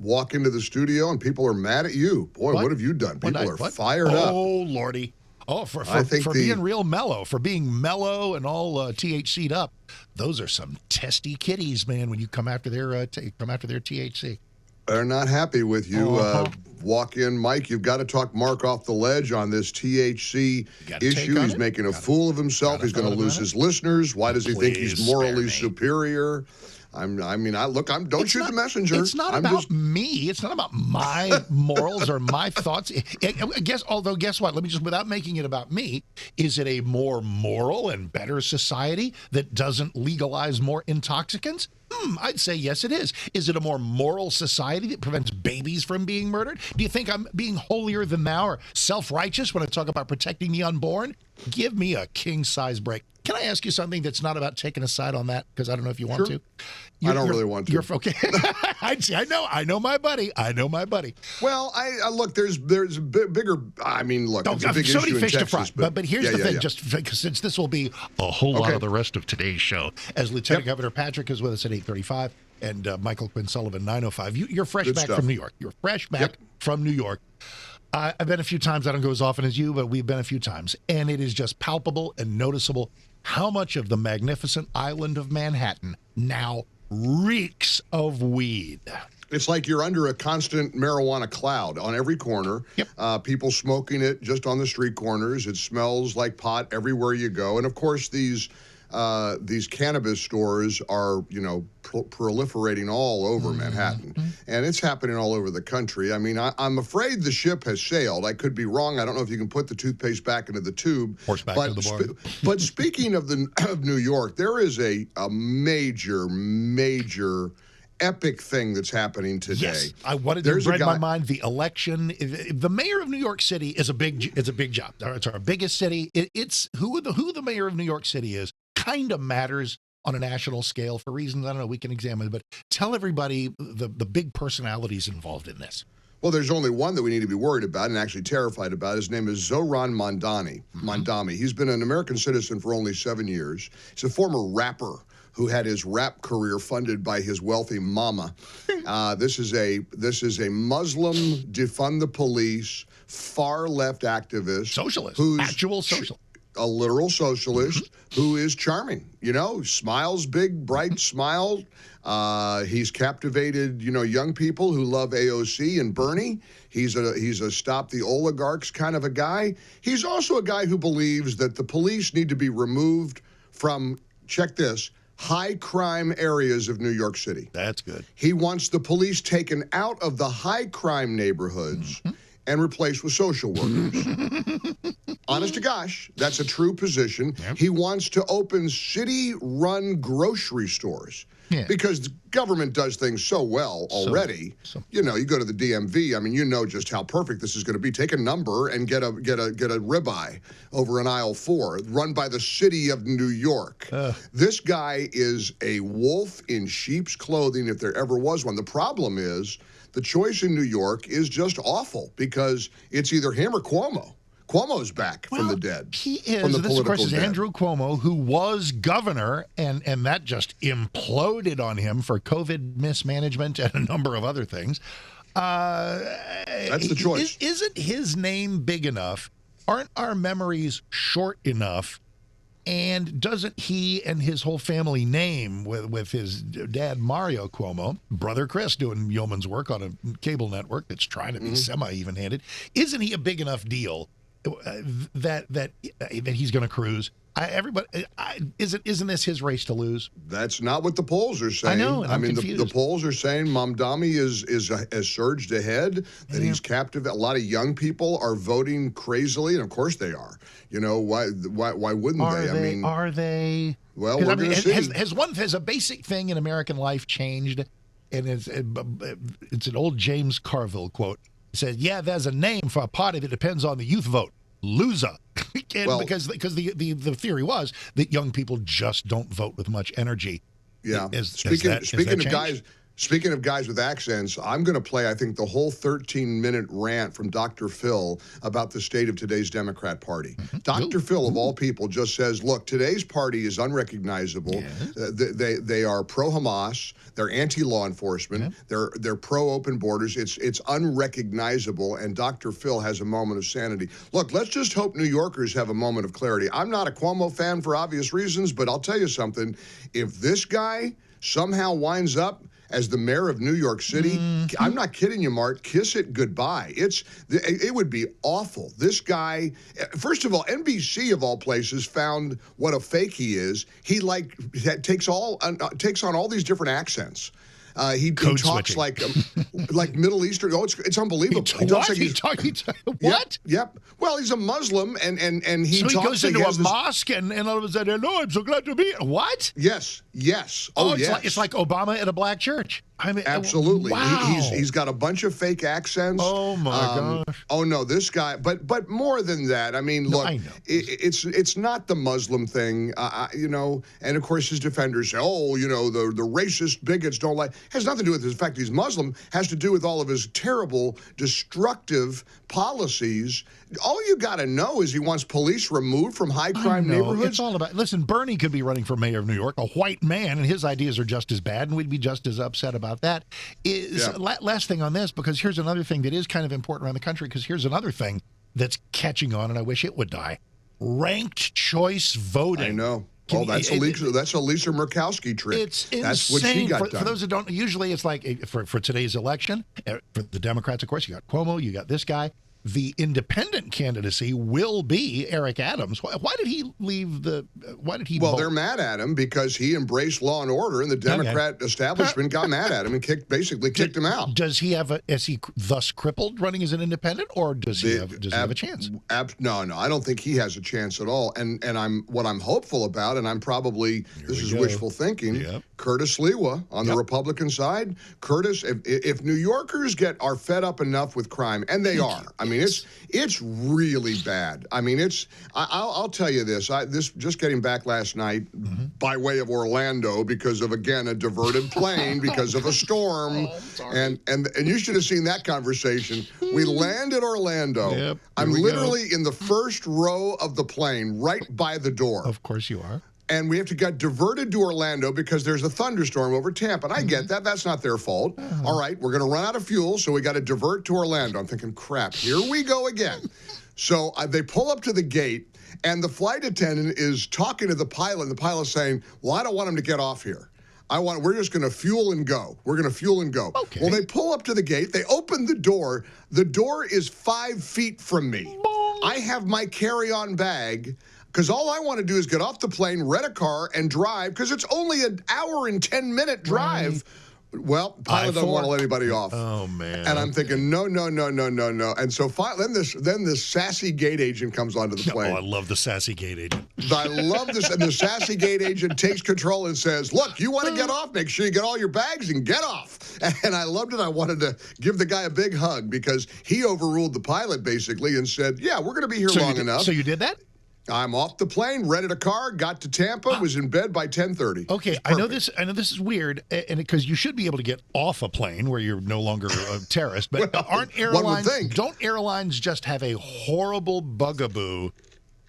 walk into the studio and people are mad at you. Boy, what have you done? People are fired up. Oh, Lordy. Oh, for being real mellow, for being mellow and all THC'd up. Those are some testy kitties, man, when you come after their THC. They're not happy with you. Walk in, Mike. You've got to talk Mark off the ledge on this THC issue. He's making a fool of himself. He's going to lose his listeners. Why does he think he's morally superior? Don't shoot the messenger. It's not about me. It's not about my morals or my thoughts. Guess what? Let me just, without making it about me, is it a more moral and better society that doesn't legalize more intoxicants? I'd say yes, it is. Is it a more moral society that prevents babies from being murdered? Do you think I'm being holier than thou or self-righteous when I talk about protecting the unborn? Give me a king-size break. Can I ask you something that's not about taking a side on that? Because I don't know if you want to. I don't really want to. You're okay. I know my buddy. Well, look. There's a bigger. I mean, look. It's a big so issue many fish in to fry. Texas, But here's the thing. Just since this will be a whole lot of the rest of today's show, as Lieutenant Governor Patrick is with us at 8:35 and Michael Quinn Sullivan 9:05. You're fresh back from New York. You're fresh back from New York. I've been a few times. I don't go as often as you, but we've been a few times, and it is just palpable and noticeable how much of the magnificent island of Manhattan now reeks of weed. It's like you're under a constant marijuana cloud on every corner. People smoking it just on the street corners. It smells like pot everywhere you go. And of course, these cannabis stores are, proliferating all over Manhattan. And it's happening all over the country. I mean, I'm afraid the ship has sailed. I could be wrong. I don't know if you can put the toothpaste back into the tube. Horse back into the barn. But speaking of New York, there is a major epic thing that's happening today. Yes, I wanted to bring my mind. The election. The mayor of New York City is a big job. It's our biggest city. It's who the mayor of New York City is kind of matters on a national scale for reasons I don't know we can examine. But tell everybody the big personalities involved in this. Well, there's only one that we need to be worried about and actually terrified about. His name is Zohran Mamdani. He's been an American citizen for only 7 years. He's a former rapper who had his rap career funded by his wealthy mama. This is a Muslim defund the police, far left activist, socialist, actual socialist. A literal socialist who is charming, smiles big, bright smile. He's captivated, young people who love AOC and Bernie. He's a stop the oligarchs kind of a guy. He's also a guy who believes that the police need to be removed from, check this, high crime areas of New York City. That's good. He wants the police taken out of the high crime neighborhoods and replaced with social workers. Honest to gosh, that's a true position. He wants to open city-run grocery stores because the government does things so well already. You go to the DMV. I mean, just how perfect this is going to be. Take a number and get a ribeye over in aisle 4, run by the city of New York. This guy is a wolf in sheep's clothing, if there ever was one. The problem is the choice in New York is just awful because it's either him or Cuomo. Cuomo's back from the dead. He is. From the this, of course, is dead. Andrew Cuomo, who was governor, and that just imploded on him for COVID mismanagement and a number of other things. That's the choice. Isn't his name big enough? Aren't our memories short enough? And doesn't he and his whole family name with his dad, Mario Cuomo, brother Chris, doing yeoman's work on a cable network that's trying to be semi-even-handed, isn't he a big enough deal that he's going to cruise? Isn't this his race to lose? That's not what the polls are saying. I know. I mean, the polls are saying Mamdani has surged ahead. That he's captive. A lot of young people are voting crazily, and of course they are. Why wouldn't they? Are they? Well, we're going to see. Has a basic thing in American life changed? And it's an old James Carville quote. It says, "Yeah, there's a name for a party that depends on the youth vote. Loser." Because the theory was that young people just don't vote with much energy. Yeah. Speaking Speaking of guys with accents, I'm going to play, I think, the whole 13-minute rant from Dr. Phil about the state of today's Democrat Party. Dr. Phil, of all people, just says, look, today's party is unrecognizable. Yes. They are pro-Hamas. They're anti-law enforcement. They're pro-open borders. It's unrecognizable, and Dr. Phil has a moment of sanity. Look, let's just hope New Yorkers have a moment of clarity. I'm not a Cuomo fan for obvious reasons, but I'll tell you something. If this guy somehow winds up as the mayor of New York City, I'm not kidding you, Mart, kiss it goodbye. It would be awful. This guy, first of all, NBC of all places found what a fake he is. He takes on all these different accents. He talks like Middle Eastern. Oh, it's unbelievable. What? Yep. Well, he's a Muslim, and he so talks. He goes into a mosque, and all of a sudden, hello, I'm so glad to be here. What? Yes. Oh, yes. It's like Obama at a black church. I mean, absolutely. Wow. He's got a bunch of fake accents. Oh my gosh. Oh no, this guy. But more than that, I mean, look, it's not the Muslim thing, And of course, his defenders say, the racist bigots don't like. Has nothing to do with the fact he's Muslim. Has to do with all of his terrible, destructive policies. All you got to know is he wants police removed from high crime neighborhoods. It's all about. Listen, Bernie could be running for mayor of New York, a white man, and his ideas are just as bad, and we'd be just as upset about that. Last thing on this, because here's another thing that is kind of important around the country, because here's another thing that's catching on, and I wish it would die. Ranked choice voting. I know. That's a Lisa Murkowski trick. It's insane. That's what she got done. For those that don't, usually it's like for today's election, for the Democrats, of course, you got Cuomo, you got this guy. The independent candidacy will be Eric Adams. Why did he leave why did he vote? They're mad at him because he embraced law and order, and the Democrat establishment got mad at him and basically kicked him out. Does he have is he thus crippled running as an independent, or does he have a chance? No, I don't think he has a chance at all. And what I'm hopeful about, and I'm probably, this is wishful thinking, Curtis Lewa on the Republican side. Curtis, if New Yorkers are fed up enough with crime, and they are, I mean, it's really bad. I mean, I'll tell you this. Just getting back last night by way of Orlando because of, again, a diverted plane because of a storm. And you should have seen that conversation. We land at Orlando. Yep, I'm literally in the first row of the plane, right by the door. Of course you are. And we have to get diverted to Orlando because there's a thunderstorm over Tampa. And I get that. That's not their fault. All right, we're going to run out of fuel, so we got to divert to Orlando. I'm thinking, crap, here we go again. So they pull up to the gate, and the flight attendant is talking to the pilot, and the pilot's saying, well, I don't want him to get off here. We're just going to fuel and go. We're going to fuel and go. Okay. Well, they pull up to the gate. They open the door. The door is 5 feet from me. I have my carry-on bag, because all I want to do is get off the plane, rent a car, and drive, because it's only an hour and 10-minute drive. Right. Well, pilot doesn't want to let anybody off. Oh, man. And I'm thinking, no. And so then this sassy gate agent comes onto the plane. Oh, I love the sassy gate agent. I love this. And the sassy gate agent takes control and says, look, you want to get off? Make sure you get all your bags and get off. And I loved it. I wanted to give the guy a big hug because he overruled the pilot, basically, and said, yeah, we're going to be here long enough. So you did that? I'm off the plane, rented a car, got to Tampa, was in bed by 10:30. Okay, I know this is weird, and because you should be able to get off a plane where you're no longer a terrorist. But aren't airlines? Don't airlines just have a horrible bugaboo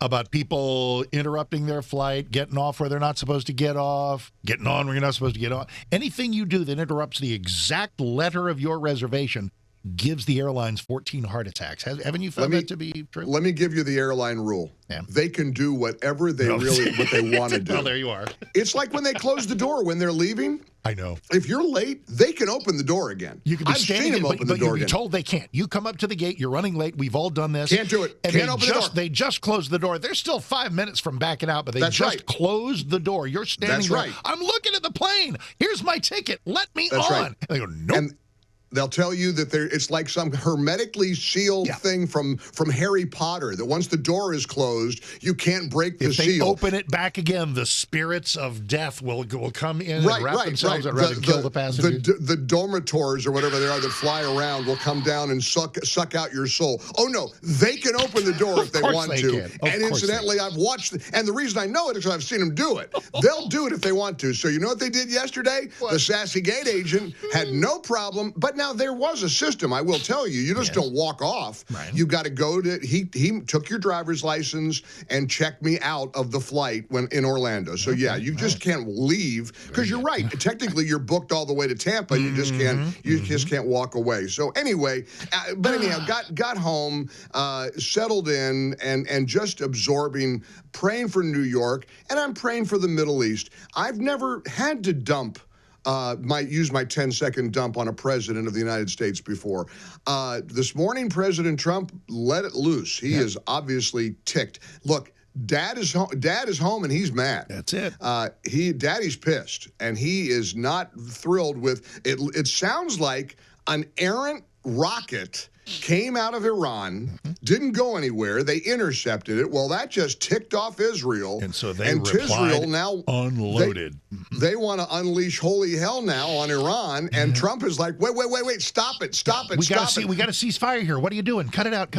about people interrupting their flight, getting off where they're not supposed to get off, getting on where you're not supposed to get on? Anything you do that interrupts the exact letter of your reservation gives the airlines 14 heart attacks. Haven't you found that to be true? Let me give you the airline rule. Yeah. They can do whatever what they want to do. Well, there you are. It's like when they close the door when they're leaving. I know. If you're late, they can open the door again. You can be standing them open the door you'll be again. told they can't. You come up to the gate, you're running late, we've all done this. Can't do it. And Can't open the door. They just closed the door. They're still 5 minutes from backing out, but they closed the door. You're standing there. Right. I'm looking at the plane. Here's my ticket. Let me on. Right. And they go, nope. They'll tell you that it's like some hermetically sealed thing from Harry Potter, that once the door is closed, you can't break the seal. If they open it back again, the spirits of death will come in and wrap themselves and rather kill the passengers. The dormitors or whatever they are that fly around will come down and suck out your soul. Oh, no, they can open the door if they want to. And incidentally, I've watched, and the reason I know it is because I've seen them do it. They'll do it if they want to. So you know what they did yesterday? What? The sassy gate agent had no problem, but now there was a system, I will tell you. You just don't walk off. Right. You got to go to, he took your driver's license and checked me out of the flight when in Orlando. So yeah, you just can't leave, because you're right. Technically, you're booked all the way to Tampa. You just can't walk away. So anyway, but anyhow, got home, settled in, and just absorbing, praying for New York, and I'm praying for the Middle East. I've never had to use my 10-second dump on a president of the United States before. This morning, President Trump let it loose. He is obviously ticked. Look, Dad is home and he's mad. That's it. Daddy's pissed, and he is not thrilled with it. It sounds like an errant rocket came out of Iran, didn't go anywhere. They intercepted it. Well, that just ticked off Israel. And so they Israel now unloaded. They want to unleash holy hell now on Iran. And Trump is like, wait, stop it. We got to cease fire here. What are you doing? Cut it out.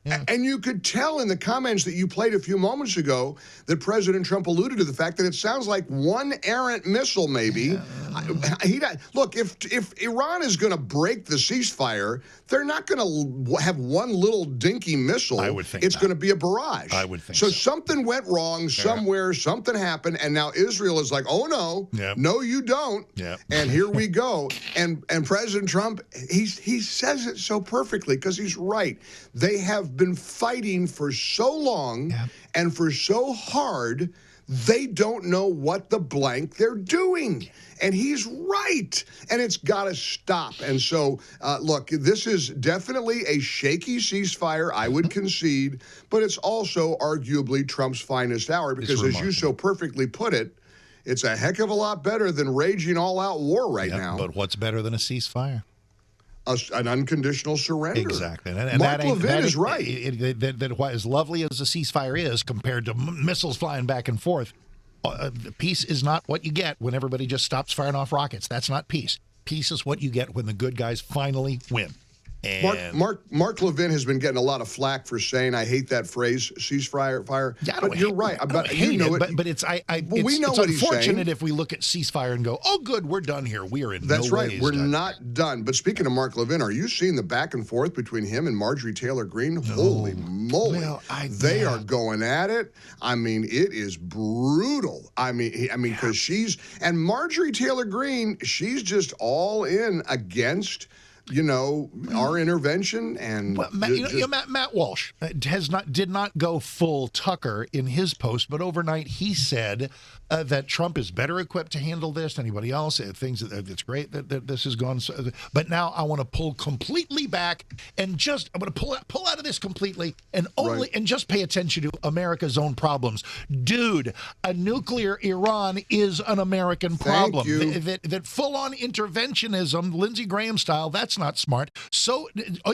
Yeah. And you could tell in the comments that you played a few moments ago that President Trump alluded to the fact that it sounds like one errant missile, maybe. Look, if Iran is going to break the ceasefire, they're not going to have one little dinky missile. I would think it's going to be a barrage. I would think so. So something went wrong somewhere. Something happened, and now Israel is like, oh no, no, you don't. And here we go. And President Trump, he says it so perfectly because he's right. They have been fighting for so long and for so hard. They don't know what the blank they're doing. And he's right. And it's got to stop. And so, look, this is definitely a shaky ceasefire, I would concede, but it's also arguably Trump's finest hour because, as you so perfectly put it, it's a heck of a lot better than raging all-out war right now. But what's better than a ceasefire? An unconditional surrender. Exactly. And Mark Levin is right. That as lovely as a ceasefire is compared to missiles flying back and forth, peace is not what you get when everybody just stops firing off rockets. That's not peace. Peace is what you get when the good guys finally win. And Mark Levin has been getting a lot of flack for saying, I hate that phrase, ceasefire. Yeah, but you're right. But it's unfortunate if we look at ceasefire and go, oh, good, we're done here. We are in That's no right. ways We're done. not done. But speaking of Mark Levin, are you seeing the back and forth between him and Marjorie Taylor Greene? No. Holy moly. Well, they are going at it. I mean, it is brutal. I mean, because Marjorie Taylor Greene, she's just all in against our intervention. And Matt Walsh did not go full Tucker in his post, but overnight he said that Trump is better equipped to handle this than anybody else. Things it's great that this has gone. But now I want to pull completely back and I'm going to pull out of this completely and and just pay attention to America's own problems. Dude, a nuclear Iran is an American problem. That full-on interventionism, Lindsey Graham style, that's not smart. So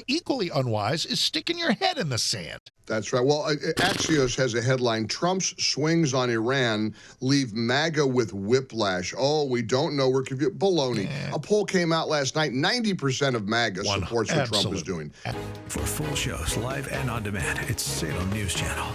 equally unwise is sticking your head in the sand. That's right. Well, Axios has a headline, Trump's swings on Iran leave MAGA with whiplash. Oh, we don't know. We're confused. Baloney. A poll came out last night. 90% of MAGA supports what Trump is doing. For full shows, live and on demand, it's Salem News Channel.